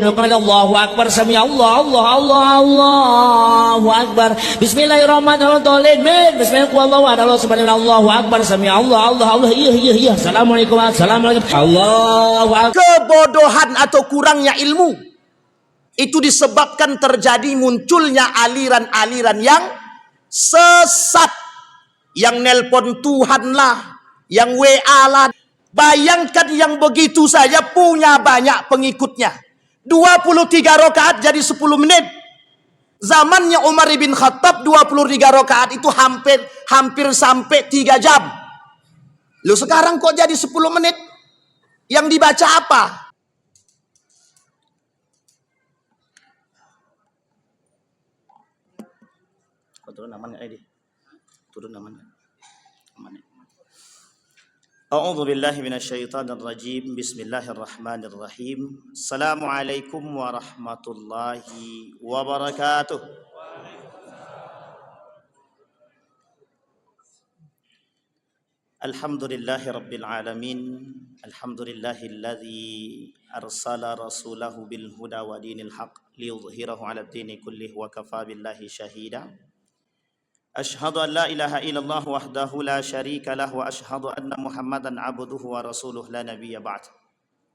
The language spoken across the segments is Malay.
Allahu akbar, sami Allah, Allahu akbar. Bismillahirrahmanirrahim. Bismillahirrahmanirrahim. Allah subhanahu Allahu akbar, sami Allah. Iya. Assalamualaikum. Allahu akbar. Kebodohan atau kurangnya ilmu itu disebabkan terjadi munculnya aliran-aliran yang sesat, yang nelpon Tuhan lah, yang WA lah. Bayangkan yang begitu saja punya banyak pengikutnya. 23 rakaat jadi 10 menit. Zamannya Umar bin Khattab 23 rakaat itu hampir sampai 3 jam. Lu sekarang kok jadi 10 menit? Yang dibaca apa? Turun namanya turun namanya. A'udzu billahi minasyaitonir rajim. Bismillahirrahmanirrahim. Assalamualaikum warahmatullahi wabarakatuh. Alhamdulillahi rabbil alamin. Alhamdulillahilladzi arsala rasulahu bil huda wa dinil haq liyudhhirahu 'alad dini kullih wa kafa billahi shahida. Ashhadu an la ilaha illallah wahdahu la syarika lah wa ashhadu anna Muhammadan abduhu wa rasuluh la nabiyya ba'd.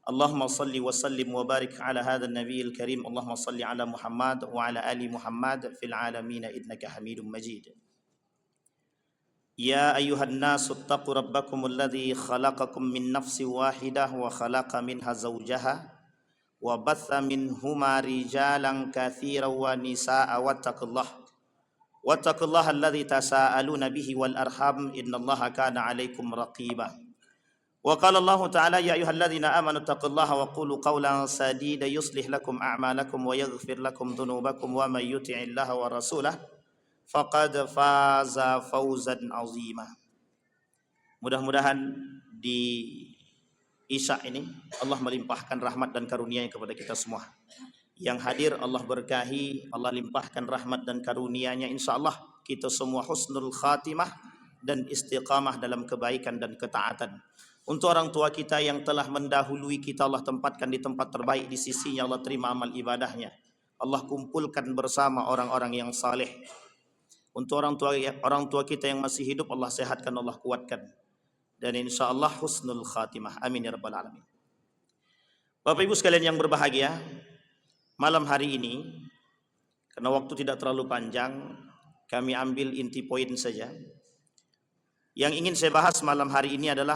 Allahumma salli wa sallim wa barik ala hadzal nabiyil karim. Allahumma salli ala Muhammad wa ala ali Muhammad fil alamin innaka Hamidum Majid. Ya ayyuhan nasu ittaqu rabbakumul ladzi khalaqakum min nafsin wahidah wa khalaqa minha zawjaha wa batha minhuma rijalan katsiran wa nisaa'a wattaqullaha alladzi tasaaluna bihi wal arham innallaha kana 'alaikum raqiba. Wa qala Allah ta'ala ya ayyuhalladzina amanu taqullaha wa qulu qawlan sadida yuslih lakum a'malakum wa yaghfir lakum dhunubakum wa may yuti'illaha wa rasulahu faqad faza fawzan 'azima. Mudah-mudahan di Isya ini Allah melimpahkan rahmat dan karunia-Nya kepada kita semua. Yang hadir Allah berkahi, Allah limpahkan rahmat dan karunia-Nya. InsyaAllah kita semua husnul khatimah dan istiqamah dalam kebaikan dan ketaatan. Untuk orang tua kita yang telah mendahului kita, Allah tempatkan di tempat terbaik di sisi-Nya. Allah terima amal ibadahnya. Allah kumpulkan bersama orang-orang yang saleh. Untuk orang tua kita yang masih hidup, Allah sehatkan, Allah kuatkan. Dan insyaAllah husnul khatimah. Amin ya rabbal alamin. Bapak Ibu sekalian yang berbahagia, malam hari ini, karena waktu tidak terlalu panjang, kami ambil inti poin saja. Yang ingin saya bahas malam hari ini adalah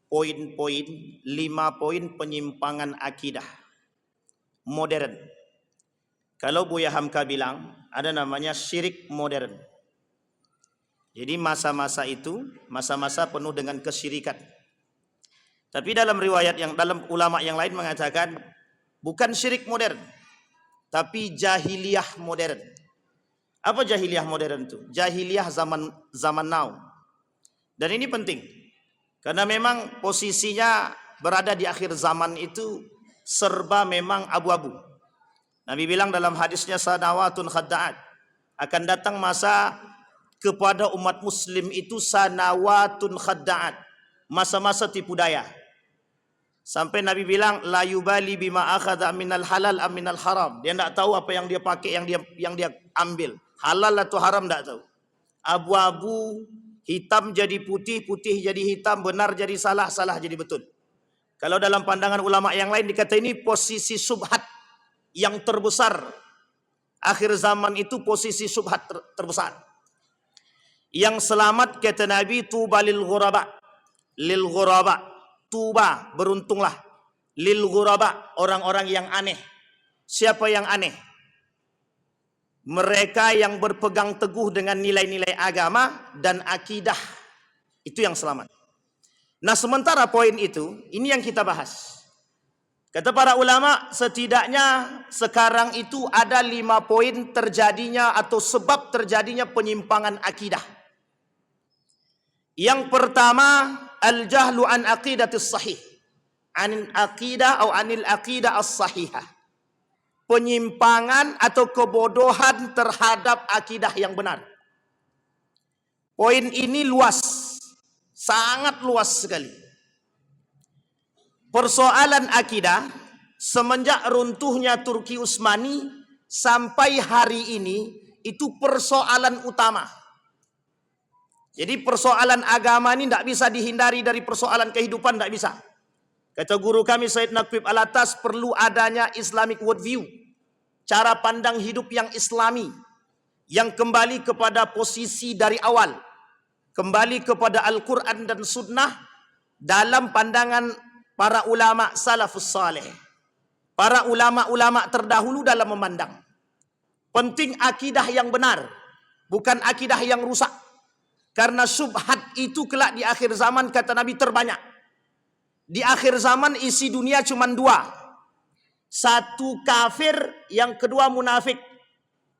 poin-poin, 5 poin penyimpangan akidah modern. Kalau Buya Hamka bilang, ada namanya syirik modern. Jadi masa-masa itu, masa-masa penuh dengan kesyirikan. Tapi dalam ulama yang lain mengatakan, bukan syirik modern, tapi jahiliyah modern. Apa jahiliyah modern itu? Jahiliyah zaman now. Dan ini penting, karena memang posisinya berada di akhir zaman itu serba memang abu-abu. Nabi bilang dalam hadisnya, sanawatun khadda'at, akan datang masa kepada umat muslim itu sanawatun khadda'at, masa-masa tipu daya. Sampai Nabi bilang, la yubali bima akhadha minal halal am minal haram. Dia tidak tahu apa yang dia pakai, yang dia ambil, halal atau haram tidak tahu. Abu-abu, hitam jadi putih, putih jadi hitam, benar jadi salah, salah jadi betul. Kalau dalam pandangan ulama yang lain dikata ini posisi subhat yang terbesar. Akhir zaman itu posisi subhat terbesar. Yang selamat kata Nabi, tuba lil ghuraba. Lil ghuraba. Tuba, beruntunglah. Lil ghuraba, orang-orang yang aneh. Siapa yang aneh? Mereka yang berpegang teguh dengan nilai-nilai agama dan akidah. Itu yang selamat. Nah, sementara poin itu, ini yang kita bahas. Kata para ulama, setidaknya sekarang itu ada 5 poin terjadinya atau sebab terjadinya penyimpangan akidah. Yang pertama, al-jahlu an aqidatis sahih. Anil aqidah atau anil aqidah as-sahihah. Penyimpangan atau kebodohan terhadap akidah yang benar. Poin ini luas, sangat luas sekali. Persoalan akidah semenjak runtuhnya Turki Utsmani sampai hari ini itu persoalan utama. Jadi persoalan agama ini tidak bisa dihindari dari persoalan kehidupan, tidak bisa. Kata guru kami Said Naqib Alatas, perlu adanya Islamic worldview, cara pandang hidup yang Islami, yang kembali kepada posisi dari awal, kembali kepada Al-Quran dan Sunnah dalam pandangan para ulama salafus saleh, para ulama-ulama terdahulu dalam memandang. Penting akidah yang benar, bukan akidah yang rusak. Karena syubhat itu kelak di akhir zaman, kata Nabi, terbanyak. Di akhir zaman isi dunia cuma dua. Satu kafir, yang kedua munafik.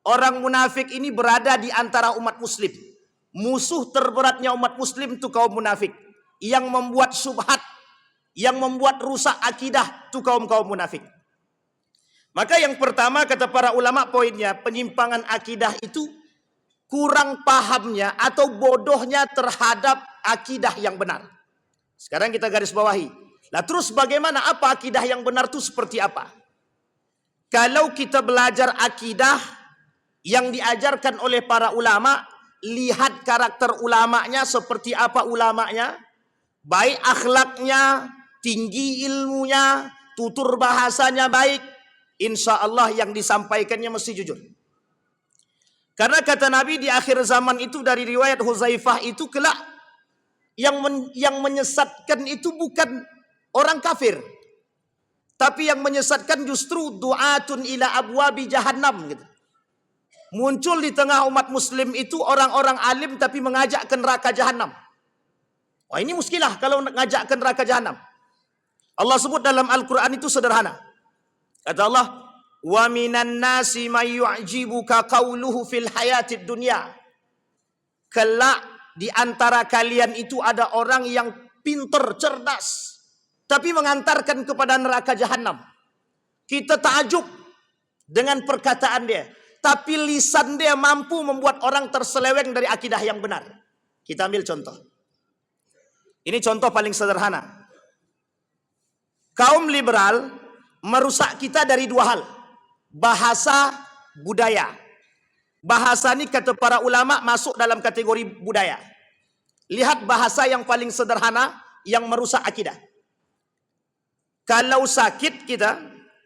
Orang munafik ini berada di antara umat muslim. Musuh terberatnya umat muslim itu kaum munafik. Yang membuat syubhat, yang membuat rusak akidah itu kaum-kaum munafik. Maka yang pertama kata para ulama poinnya, penyimpangan akidah itu kurang pahamnya atau bodohnya terhadap akidah yang benar. Sekarang kita garis bawahi. Nah terus bagaimana, apa akidah yang benar itu seperti apa? Kalau kita belajar akidah yang diajarkan oleh para ulama, lihat karakter ulamanya seperti apa ulamanya, baik akhlaknya, tinggi ilmunya, tutur bahasanya baik, insya Allah yang disampaikannya mesti jujur. Karena kata Nabi di akhir zaman itu, dari riwayat Huzaifah itu, kelak yang menyesatkan itu bukan orang kafir, tapi yang menyesatkan justru du'atun ila abwabi jahannam gitu. Muncul di tengah umat muslim itu orang-orang alim tapi mengajak ke neraka jahannam. Wah, ini muskilah kalau ngajak ke neraka jahannam. Allah sebut dalam Al-Quran itu sederhana. Kata Allah, wa minan nasi may yu'jibuka qawluhu fil hayatid dunya. Kelak di antara kalian itu ada orang yang pinter, cerdas, tapi mengantarkan kepada neraka jahanam. Kita takjub dengan perkataan dia, tapi lisan dia mampu membuat orang terseleweng dari akidah yang benar. Kita ambil contoh. Ini contoh paling sederhana. Kaum liberal merusak kita dari dua hal. Bahasa, budaya. Bahasa ini kata para ulama masuk dalam kategori budaya. Lihat bahasa yang paling sederhana yang merusak akidah. Kalau sakit kita,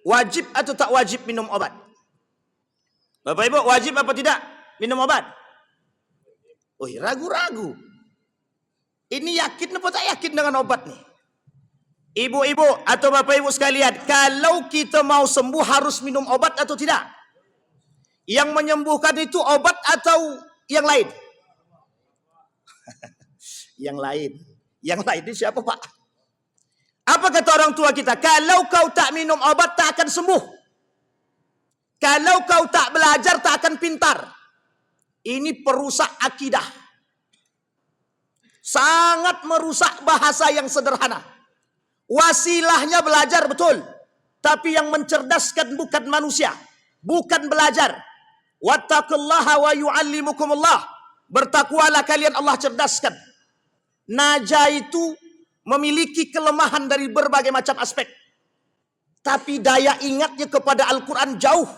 wajib atau tak wajib minum obat? Bapak Ibu, wajib apa tidak minum obat? Oh, ragu-ragu. Ini yakin apa tak yakin dengan obat nih? Ibu-ibu atau bapak ibu sekalian, kalau kita mau sembuh harus minum obat atau tidak? Yang menyembuhkan itu obat atau yang lain? Yang lain. Yang lain itu siapa, Pak? Apa kata orang tua kita? Kalau kau tak minum obat tak akan sembuh. Kalau kau tak belajar tak akan pintar. Ini perusak akidah. Sangat merusak bahasa yang sederhana. Wasilahnya belajar betul, tapi yang mencerdaskan bukan manusia, bukan belajar. Wattaqullaha wa yu'allimukumullah. Bertakwalah kalian, Allah cerdaskan. Naja itu memiliki kelemahan dari berbagai macam aspek, tapi daya ingatnya kepada Al-Quran jauh.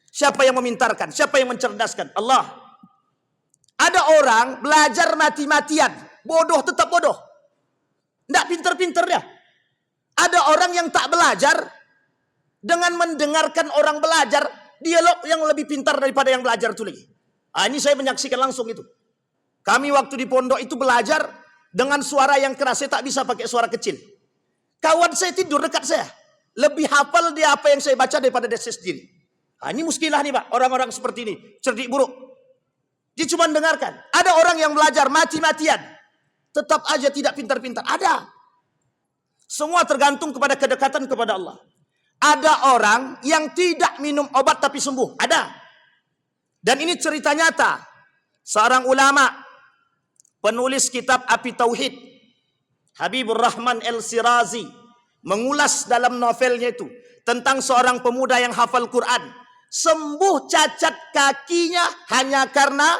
Siapa yang memintarkan? Siapa yang mencerdaskan? Allah. Ada orang belajar mati-matian, bodoh tetap bodoh. Tidak pinter-pinter dia. Ada orang yang tak belajar, dengan mendengarkan orang belajar, dialog yang lebih pintar daripada yang belajar itu lagi. Ini saya menyaksikan langsung itu. Kami waktu di pondok itu belajar dengan suara yang keras. Saya tak bisa pakai suara kecil. Kawan saya tidur dekat saya. Lebih hafal dia apa yang saya baca daripada dia sendiri. Ini muskilah nih Pak. Orang-orang seperti ini. Cerdik buruk. Dia cuma dengarkan. Ada orang yang belajar mati-matian. Tetap aja tidak pintar-pintar. Ada. Semua tergantung kepada kedekatan kepada Allah. Ada orang yang tidak minum obat tapi sembuh. Ada. Dan ini cerita nyata. Seorang ulama, penulis kitab Api Tauhid, Habibur Rahman El-Sirazi, mengulas dalam novelnya itu tentang seorang pemuda yang hafal Quran. Sembuh cacat kakinya hanya karena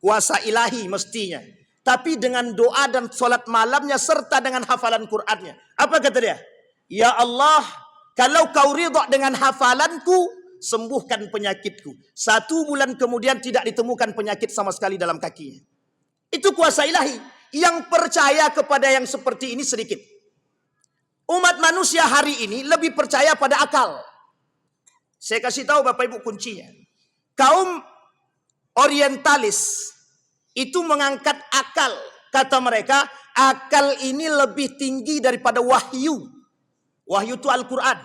kuasa ilahi mestinya. Tapi dengan doa dan solat malamnya serta dengan hafalan Qur'annya. Apa kata dia? Ya Allah, Kalau kau ridha dengan hafalanku, sembuhkan penyakitku. 1 bulan kemudian tidak ditemukan penyakit sama sekali dalam kakinya. Itu kuasa ilahi. Yang percaya kepada yang seperti ini sedikit. Umat manusia hari ini lebih percaya pada akal. Saya kasih tahu Bapak Ibu kuncinya. Kaum orientalis itu mengangkat akal. Kata mereka, akal ini lebih tinggi daripada wahyu. Wahyu itu Al-Quran.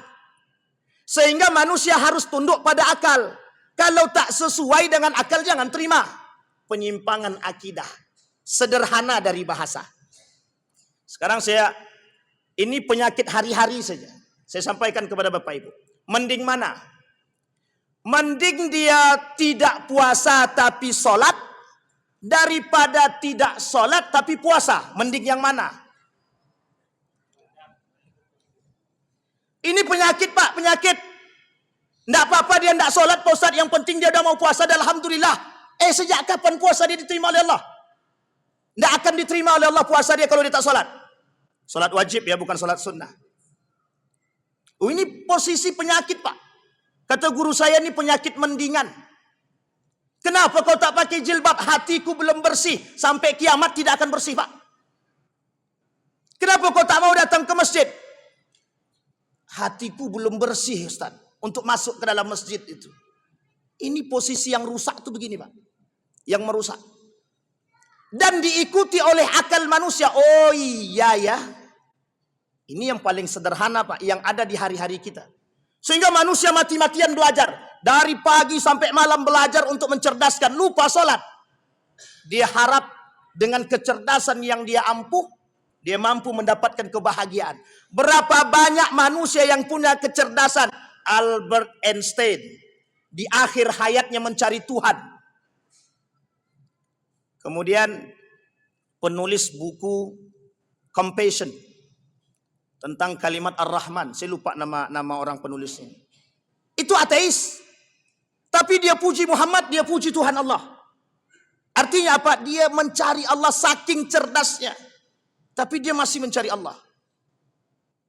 Sehingga manusia harus tunduk pada akal. Kalau tak sesuai dengan akal, jangan terima. Penyimpangan akidah. Sederhana dari bahasa. Sekarang ini penyakit hari-hari saja. Saya sampaikan kepada Bapak Ibu. Mending mana? Mending dia tidak puasa tapi sholat, daripada tidak sholat tapi puasa. Mending yang mana? Ini penyakit Pak, penyakit. Tidak apa-apa dia tidak sholat Pak Ustaz. Yang penting dia sudah mau puasa dan Alhamdulillah. Sejak kapan puasa dia diterima oleh Allah? Tidak akan diterima oleh Allah puasa dia kalau dia tak sholat. Sholat wajib ya, bukan sholat sunnah. Ini posisi penyakit Pak. Kata guru saya ini penyakit mendingan. Kenapa kau tak pakai jilbab? Hatiku belum bersih. Sampai kiamat tidak akan bersih Pak. Kenapa kau tak mau datang ke masjid? Hatiku belum bersih Ustaz. Untuk masuk ke dalam masjid itu. Ini posisi yang rusak itu begini Pak. Yang merusak. Dan diikuti oleh akal manusia. Oh iya ya. Ini yang paling sederhana Pak. Yang ada di hari-hari kita. Sehingga manusia mati-matian belajar. Dari pagi sampai malam belajar untuk mencerdaskan. Lupa sholat. Dia harap dengan kecerdasan yang dia ampuh. Dia mampu mendapatkan kebahagiaan. Berapa banyak manusia yang punya kecerdasan. Albert Einstein. Di akhir hayatnya mencari Tuhan. Kemudian penulis buku Compassion. Tentang kalimat Ar-Rahman. Saya lupa nama orang penulisnya. Itu ateis. Tapi dia puji Muhammad, dia puji Tuhan Allah. Artinya apa? Dia mencari Allah saking cerdasnya. Tapi dia masih mencari Allah.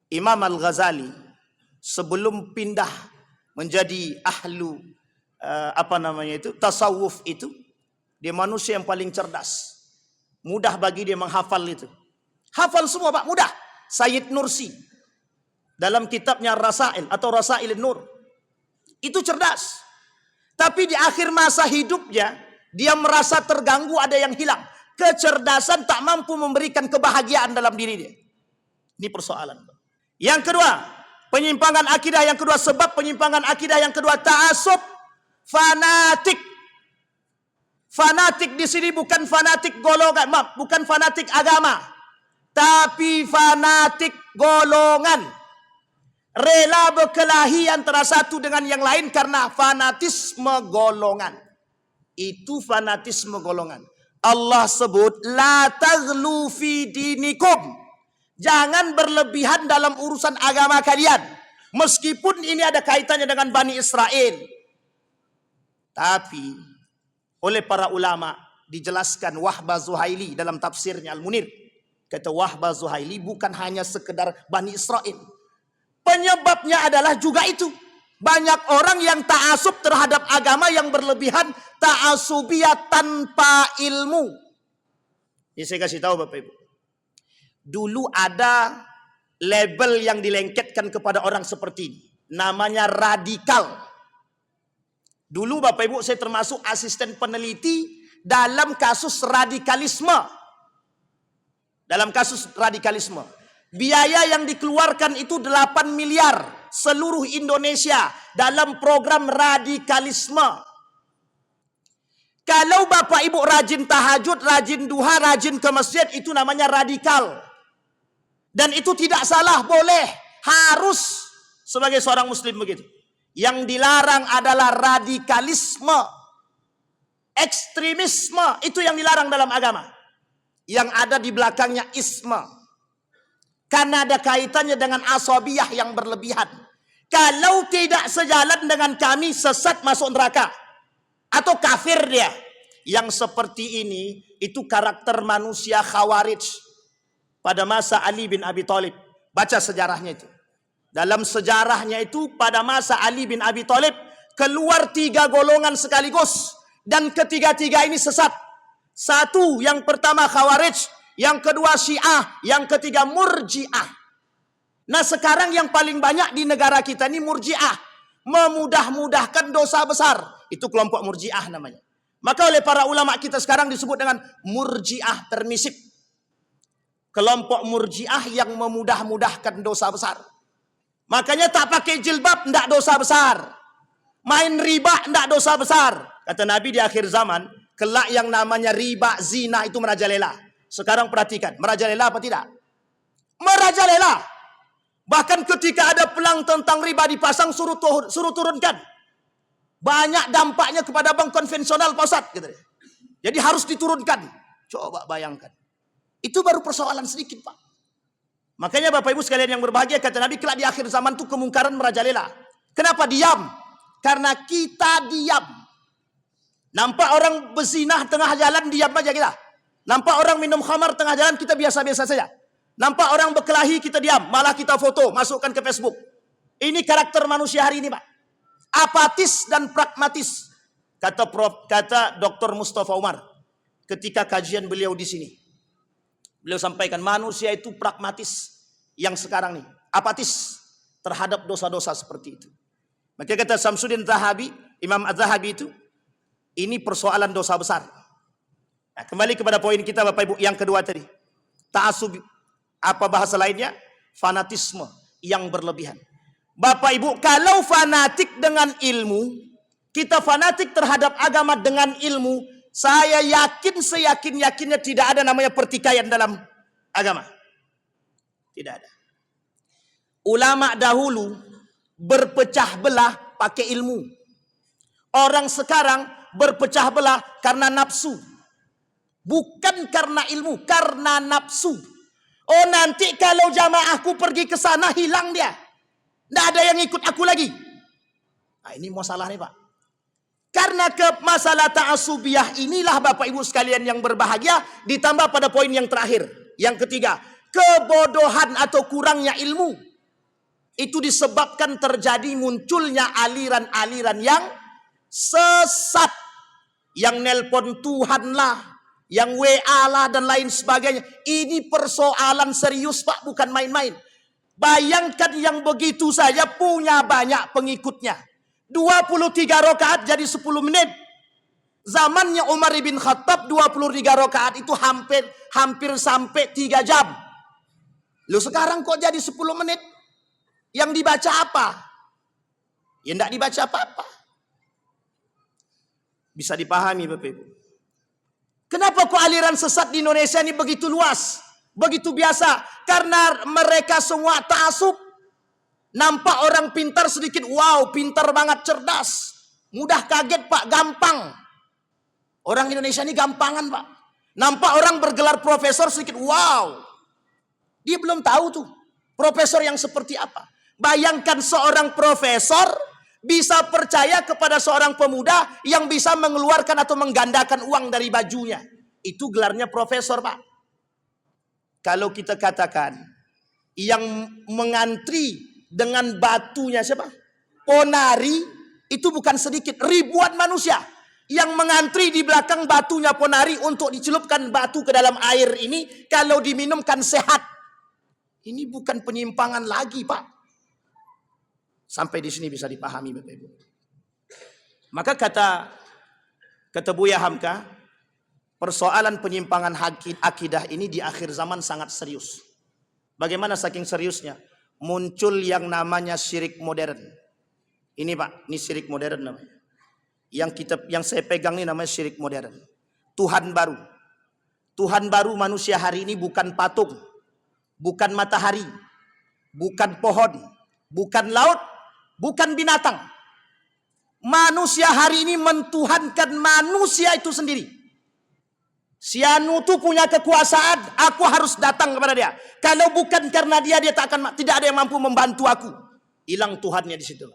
Imam Al-Ghazali sebelum pindah menjadi ahlu tasawuf itu, dia manusia yang paling cerdas. Mudah bagi dia menghafal itu. Hafal semua Pak, mudah. Sayyid Nursi dalam kitabnya Rasail atau Rasail Nur itu cerdas. Tapi di akhir masa hidupnya dia merasa terganggu, ada yang hilang. Kecerdasan tak mampu memberikan kebahagiaan dalam diri dia. Ini persoalan. Yang kedua, penyimpangan akidah yang kedua, sebab penyimpangan akidah yang kedua, ta'assub fanatik. Fanatik di sini bukan fanatik golongan, bukan fanatik agama, tapi fanatik golongan. Rela berkelahi antara satu dengan yang lain karena fanatisme golongan. Itu fanatisme golongan. Allah sebut la taghlu fi dinikum. Jangan berlebihan dalam urusan agama kalian. Meskipun ini ada kaitannya dengan Bani Israel. Tapi oleh para ulama dijelaskan Wahbah Zuhaili dalam tafsirnya Al-Munir. Kata Wahbah Zuhaili bukan hanya sekedar Bani Israel. Penyebabnya adalah juga itu. Banyak orang yang ta'asub terhadap agama yang berlebihan, ta'asubiyah tanpa ilmu. Ini saya kasih tahu Bapak Ibu. Dulu ada label yang dilengketkan kepada orang seperti ini. Namanya radikal. Dulu Bapak Ibu saya termasuk asisten peneliti dalam kasus radikalisme. Dalam kasus radikalisme. Biaya yang dikeluarkan itu 8 miliar seluruh Indonesia dalam program radikalisme. Kalau Bapak Ibu rajin tahajud, rajin duha, rajin ke masjid, itu namanya radikal. Dan itu tidak salah, boleh, harus sebagai seorang muslim begitu. Yang dilarang adalah radikalisme, ekstremisme, itu yang dilarang dalam agama. Yang ada di belakangnya isme. Karena ada kaitannya dengan asabiyah yang berlebihan. Kalau tidak sejalan dengan kami, sesat masuk neraka. Atau kafir dia. Yang seperti ini, itu karakter manusia Khawarij. Pada masa Ali bin Abi Thalib. Baca sejarahnya itu. Dalam sejarahnya itu pada masa Ali bin Abi Thalib keluar 3 golongan sekaligus dan ketiga-tiga ini sesat. Satu, yang pertama Khawarij, yang kedua Syiah, yang ketiga Murji'ah. Nah, sekarang yang paling banyak di negara kita ini Murji'ah, memudah-mudahkan dosa besar. Itu kelompok Murji'ah namanya. Maka oleh para ulama kita sekarang disebut dengan Murji'ah permisif. Kelompok Murji'ah yang memudah-mudahkan dosa besar. Makanya tak pakai jilbab tidak dosa besar. Main riba tidak dosa besar. Kata Nabi di akhir zaman, kelak yang namanya riba, zina itu merajalela. Sekarang perhatikan, merajalela apa tidak? Merajalela. Bahkan ketika ada pelang tentang riba dipasang, suruh turunkan. Banyak dampaknya kepada bank konvensional, Pak Ustaz. Jadi harus diturunkan. Coba bayangkan. Itu baru persoalan sedikit, Pak. Makanya Bapak Ibu sekalian yang berbahagia, kata Nabi, kelak di akhir zaman itu kemungkaran merajalela. Kenapa diam? Karena kita diam. Nampak orang berzinah tengah jalan, diam aja kita. Nampak orang minum khamar tengah jalan, kita biasa-biasa saja. Nampak orang berkelahi, kita diam. Malah kita foto, masukkan ke Facebook. Ini karakter manusia hari ini, Pak. Apatis dan pragmatis. Kata Dr. Mustafa Umar ketika kajian beliau di sini. Beliau sampaikan manusia itu pragmatis yang sekarang nih, apatis terhadap dosa-dosa seperti itu. Maka kata Samsuddin Zahabi, Imam Az-Zahabi itu, ini persoalan dosa besar. Nah, kembali kepada poin kita Bapak Ibu yang kedua tadi. Ta'assub, apa bahasa lainnya? Fanatisme yang berlebihan. Bapak Ibu, kalau fanatik dengan ilmu, kita fanatik terhadap agama dengan ilmu, saya yakin seyakin-yakinnya tidak ada namanya pertikaian dalam agama. Tidak ada. Ulama dahulu berpecah belah pakai ilmu. Orang sekarang berpecah belah karena nafsu. Bukan karena ilmu, karena nafsu. Oh, nanti kalau jamaahku pergi ke sana hilang dia. Tidak ada yang ikut aku lagi. Nah, ini masalahnya, Pak. Karena ke masalah ta'asubiyah inilah Bapak Ibu sekalian yang berbahagia, ditambah pada poin yang terakhir, yang ketiga, kebodohan atau kurangnya ilmu. Itu disebabkan terjadi munculnya aliran-aliran yang sesat, yang nelpon Tuhan lah, yang WA lah dan lain sebagainya. Ini persoalan serius, Pak, bukan main-main. Bayangkan yang begitu saja punya banyak pengikutnya. 23 rakaat jadi 10 menit. Zamannya Umar bin Khattab 23 rakaat itu hampir sampai 3 jam. Lu sekarang kok jadi 10 menit? Yang dibaca apa? Ya enggak dibaca apa-apa. Bisa dipahami Bapak Ibu. Kenapa kok aliran sesat di Indonesia ini begitu luas? Begitu biasa? Karena mereka semua ta'assub. Nampak orang pintar sedikit, wow, pintar banget, cerdas. Mudah kaget, Pak, gampang. Orang Indonesia ini gampangan, Pak. Nampak orang bergelar profesor sedikit, wow. Dia belum tahu tuh, profesor yang seperti apa. Bayangkan seorang profesor bisa percaya kepada seorang pemuda yang bisa mengeluarkan atau menggandakan uang dari bajunya. Itu gelarnya profesor, Pak. Kalau kita katakan, yang mengantri dengan batunya siapa? Ponari, itu bukan sedikit, ribuan manusia yang mengantri di belakang batunya Ponari untuk dicelupkan batu ke dalam air ini, kalau diminumkan sehat. Ini bukan penyimpangan lagi, Pak. Sampai di sini bisa dipahami Bapak Ibu. Maka kata Buya Hamka, persoalan penyimpangan akidah ini di akhir zaman sangat serius. Bagaimana saking seriusnya? Muncul yang namanya syirik modern. Ini Pak, ini syirik modern namanya. Yang saya pegang ini namanya syirik modern. Tuhan baru. Tuhan baru manusia hari ini bukan patung, bukan matahari, bukan pohon, bukan laut, bukan binatang. Manusia hari ini mentuhankan manusia itu sendiri. Si anu tuh punya kekuasaan, aku harus datang kepada dia. Kalau bukan karena dia tidak ada yang mampu membantu aku. Hilang Tuhannya di situ.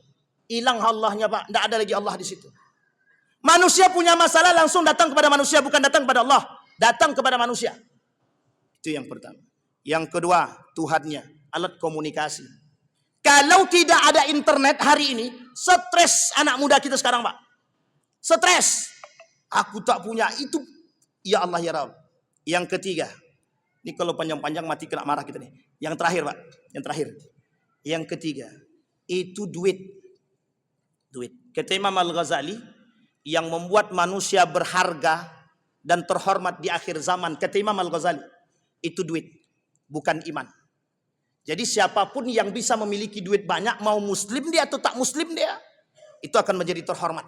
Hilang Allahnya, Pak. Tidak ada lagi Allah di situ. Manusia punya masalah langsung datang kepada manusia, bukan datang kepada Allah. Datang kepada manusia. Itu yang pertama. Yang kedua, Tuhannya, alat komunikasi. Kalau tidak ada internet hari ini, stres anak muda kita sekarang, Pak. Stres. Aku tak punya itu. Ya Allah ya Rabb. Yang ketiga. Ini kalau panjang-panjang mati kena marah kita nih. Yang terakhir, Pak. Yang terakhir. Yang ketiga. Itu duit. Duit. Kata Imam Al-Ghazali, yang membuat manusia berharga dan terhormat di akhir zaman, kata Imam Al-Ghazali, itu duit, bukan iman. Jadi siapapun yang bisa memiliki duit banyak, mau muslim dia atau tak muslim dia, itu akan menjadi terhormat.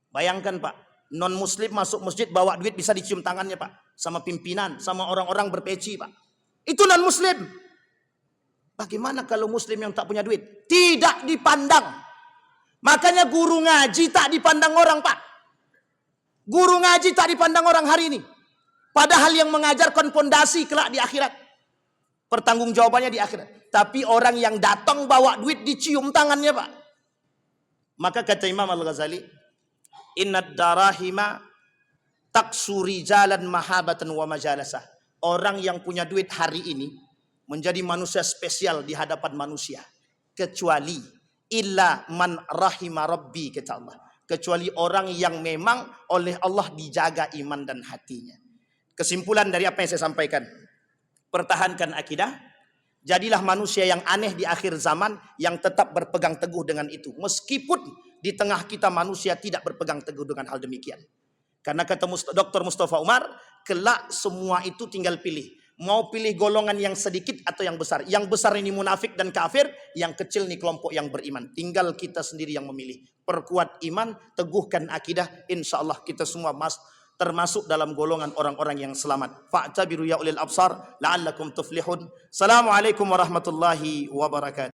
Bayangkan Pak, non muslim masuk masjid bawa duit bisa dicium tangannya Pak, sama pimpinan, sama orang-orang berpeci Pak. Itu non muslim. Bagaimana kalau muslim yang tak punya duit? Tidak dipandang. Makanya guru ngaji tak dipandang orang Pak. Guru ngaji tak dipandang orang hari ini. Padahal yang mengajarkan pondasi kelak di akhirat. Pertanggung jawabannya di akhirat. Tapi orang yang datang bawa duit dicium tangannya Pak. Maka kata Imam Al-Ghazali, innad darahima taksuri jalan mahabatan wa majalasah. Orang yang punya duit hari ini menjadi manusia spesial di hadapan manusia. Kecuali illa man rahima rabbi, kata Allah. Kecuali orang yang memang oleh Allah dijaga iman dan hatinya. Kesimpulan dari apa yang saya sampaikan, pertahankan akidah, jadilah manusia yang aneh di akhir zaman, yang tetap berpegang teguh dengan itu. Meskipun di tengah kita manusia tidak berpegang teguh dengan hal demikian. Karena kata Dr. Mustafa Umar, kelak semua itu tinggal pilih. Mau pilih golongan yang sedikit atau yang besar. Yang besar ini munafik dan kafir, yang kecil ini kelompok yang beriman. Tinggal kita sendiri yang memilih. Perkuat iman, teguhkan akidah, insya Allah kita semua termasuk dalam golongan orang-orang yang selamat. Fa'tabiru ya ulil absar la'allakum tuflihun. Assalamualaikum warahmatullahi wabarakatuh.